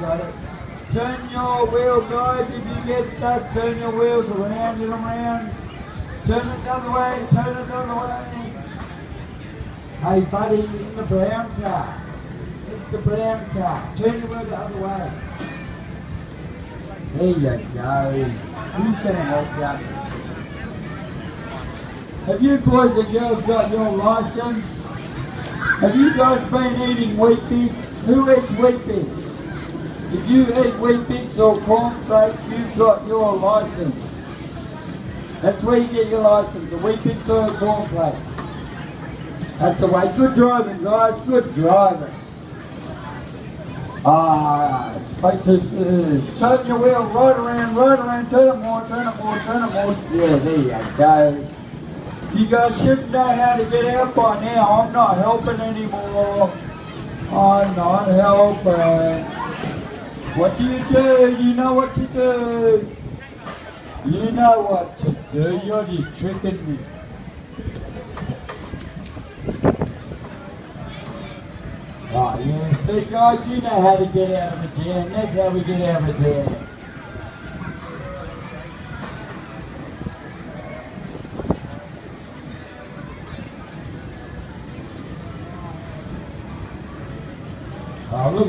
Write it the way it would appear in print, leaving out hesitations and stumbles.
got it. Turn your wheel, guys. If you get stuck, turn your wheels around and around. Turn it the other way, turn it the other way. Hey buddy, in the brown car. It's the brown car. Turn your wheel the other way. There you go. Who's going to help you? Have you boys and girls got your license? Have you guys been eating Wheat Bix? Who eats Wheat Bix? If you eat Wheat Bix or cornflakes, you've got your license. That's where you get your license, the Wheat Bix or the cornflakes. That's the way. Good driving, guys. Good driving. Turn your wheel right around, turn it more, turn it more, turn it more. Yeah, there you go. You guys should know how to get out by now. I'm not helping anymore. I'm not helping. What do? You know what to do. You know what to do. You're just tricking me. Oh yeah, see guys, you know how to get out of a jam. That's how we get out of a jam. Oh, look at